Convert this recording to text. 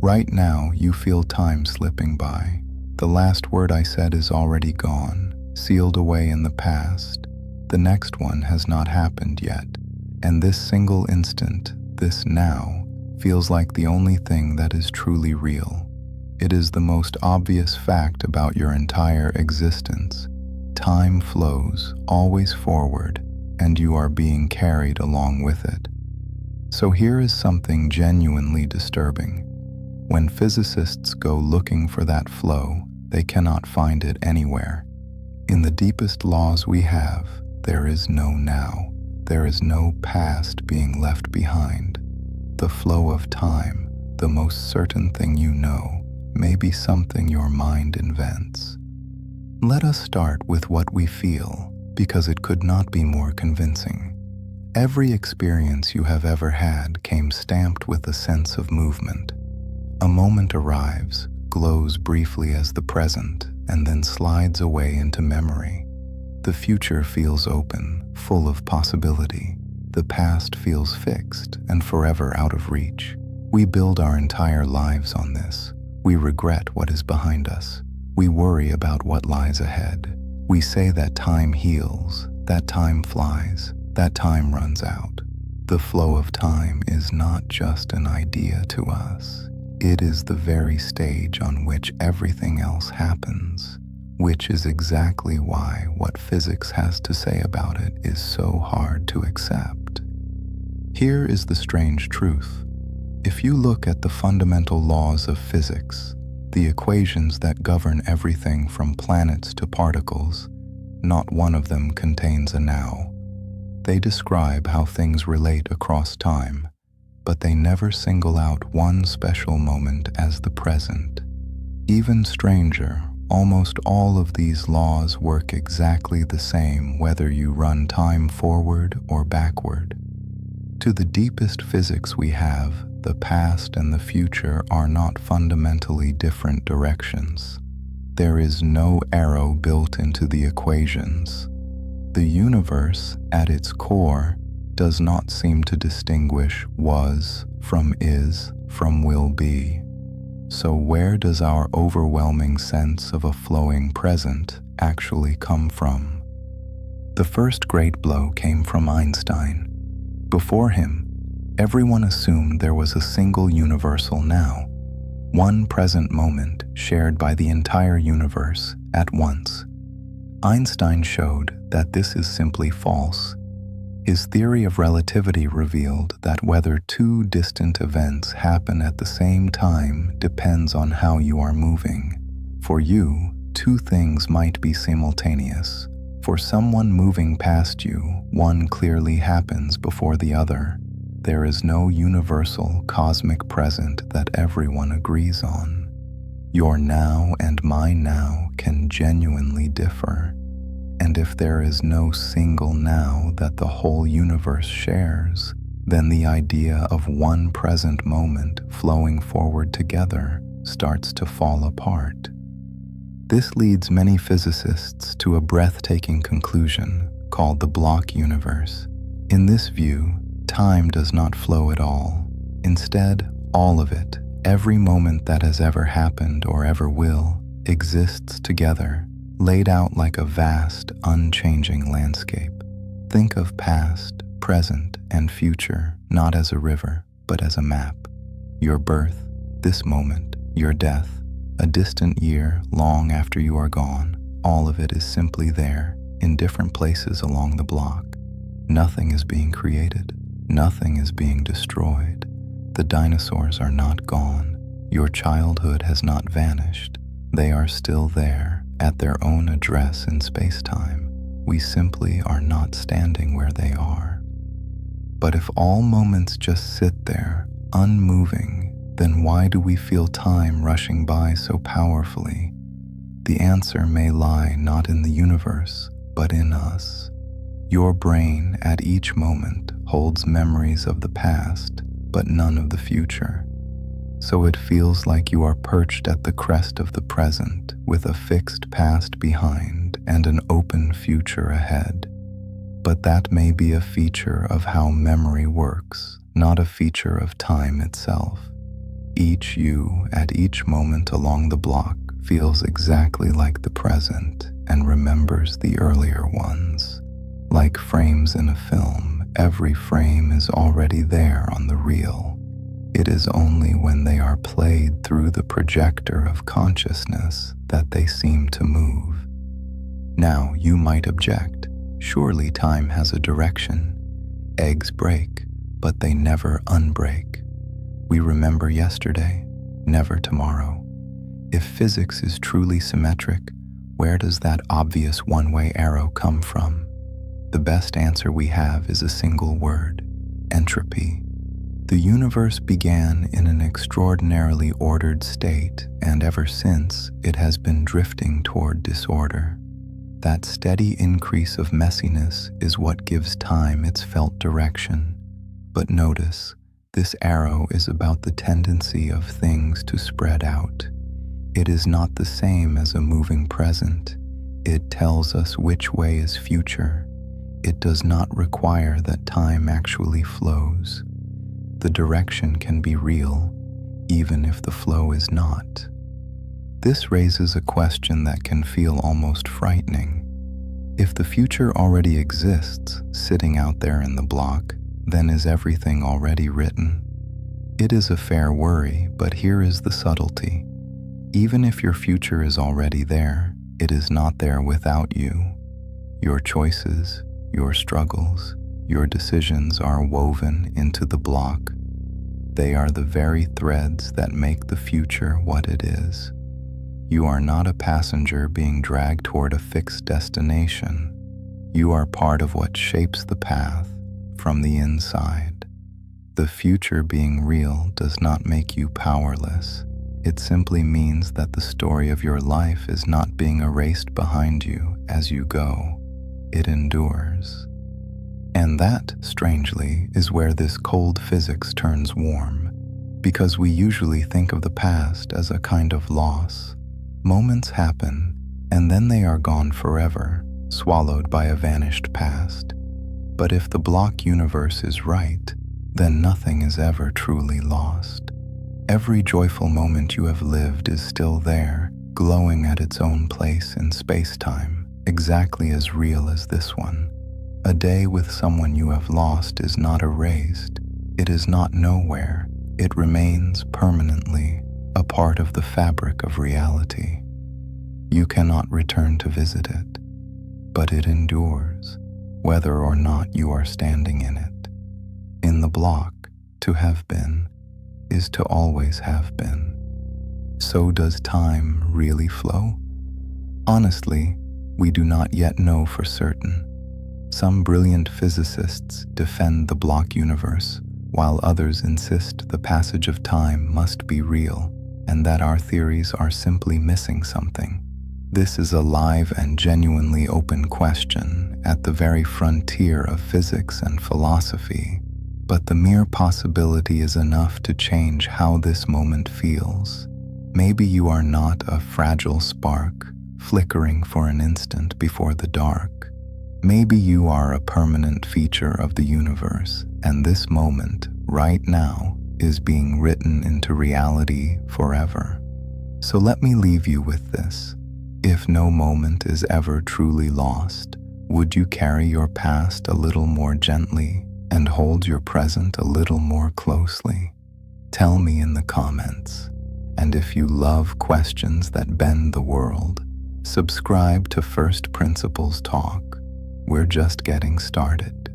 Right now, you feel time slipping by. The last word I said is already gone, sealed away in the past. The next one has not happened yet. And this single instant, this now, feels like the only thing that is truly real. It is the most obvious fact about your entire existence. Time flows, always forward, and you are being carried along with it. So here is something genuinely disturbing. When physicists go looking for that flow, they cannot find it anywhere. In the deepest laws we have, there is no now. There is no past being left behind. The flow of time, the most certain thing you know, may be something your mind invents. Let us start with what we feel, because it could not be more convincing. Every experience you have ever had came stamped with a sense of movement. A moment arrives, glows briefly as the present, and then slides away into memory. The future feels open, full of possibility. The past feels fixed and forever out of reach. We build our entire lives on this. We regret what is behind us. We worry about what lies ahead. We say that time heals, that time flies, that time runs out. The flow of time is not just an idea to us. It is the very stage on which everything else happens, which is exactly why what physics has to say about it is so hard to accept. Here is the strange truth. If you look at the fundamental laws of physics, the equations that govern everything from planets to particles, not one of them contains a now. They describe how things relate across time, but they never single out one special moment as the present. Even stranger, almost all of these laws work exactly the same whether you run time forward or backward. To the deepest physics we have, the past and the future are not fundamentally different directions. There is no arrow built into the equations. The universe, at its core, does not seem to distinguish was from is from will be. So where does our overwhelming sense of a flowing present actually come from? The first great blow came from Einstein. Before him, everyone assumed there was a single universal now, one present moment shared by the entire universe at once. Einstein showed that this is simply false. His theory of relativity revealed that whether two distant events happen at the same time depends on how you are moving. For you, two things might be simultaneous. For someone moving past you, one clearly happens before the other. There is no universal cosmic present that everyone agrees on. Your now and my now can genuinely differ. And if there is no single now that the whole universe shares, then the idea of one present moment flowing forward together starts to fall apart. This leads many physicists to a breathtaking conclusion called the block universe. In this view, time does not flow at all. Instead, all of it, every moment that has ever happened or ever will, exists together, laid out like a vast, unchanging landscape. Think of past, present, and future not as a river, but as a map. Your birth, this moment, your death, a distant year long after you are gone, all of it is simply there, in different places along the block. Nothing is being created. Nothing is being destroyed. The dinosaurs are not gone. Your childhood has not vanished. They are still there, at their own address in space-time. We simply are not standing where they are. But if all moments just sit there, unmoving, then why do we feel time rushing by so powerfully? The answer may lie not in the universe, but in us. Your brain, at each moment, holds memories of the past, but none of the future. So it feels like you are perched at the crest of the present, with a fixed past behind and an open future ahead. But that may be a feature of how memory works, not a feature of time itself. Each you at each moment along the block feels exactly like the present and remembers the earlier ones. Like frames in a film, every frame is already there on the reel. It is only when they are played through the projector of consciousness that they seem to move. Now, you might object, surely time has a direction. Eggs break, but they never unbreak. We remember yesterday, never tomorrow. If physics is truly symmetric, where does that obvious one-way arrow come from? The best answer we have is a single word: entropy. The universe began in an extraordinarily ordered state, and ever since, it has been drifting toward disorder. That steady increase of messiness is what gives time its felt direction. But notice, this arrow is about the tendency of things to spread out. It is not the same as a moving present. It tells us which way is future. It does not require that time actually flows. The direction can be real, even if the flow is not. This raises a question that can feel almost frightening. If the future already exists, sitting out there in the block, then is everything already written? It is a fair worry, but here is the subtlety. Even if your future is already there, it is not there without you. Your choices, your struggles, your decisions are woven into the block. They are the very threads that make the future what it is. You are not a passenger being dragged toward a fixed destination. You are part of what shapes the path from the inside. The future being real does not make you powerless. It simply means that the story of your life is not being erased behind you as you go. It endures. And that, strangely, is where this cold physics turns warm, because we usually think of the past as a kind of loss. Moments happen, and then they are gone forever, swallowed by a vanished past. But if the block universe is right, then nothing is ever truly lost. Every joyful moment you have lived is still there, glowing at its own place in space-time, exactly as real as this one. A day with someone you have lost is not erased. It is not nowhere. It remains permanently a part of the fabric of reality. You cannot return to visit it, but it endures, whether or not you are standing in it. In the block, to have been is to always have been. So does time really flow? Honestly, we do not yet know for certain. Some brilliant physicists defend the block universe, while others insist the passage of time must be real, and that our theories are simply missing something. This is a live and genuinely open question at the very frontier of physics and philosophy, but the mere possibility is enough to change how this moment feels. Maybe you are not a fragile spark, flickering for an instant before the dark. Maybe you are a permanent feature of the universe, and this moment, right now, is being written into reality forever. So let me leave you with this. If no moment is ever truly lost, would you carry your past a little more gently and hold your present a little more closely? Tell me in the comments. And if you love questions that bend the world, subscribe to First Principles Talk. We're just getting started.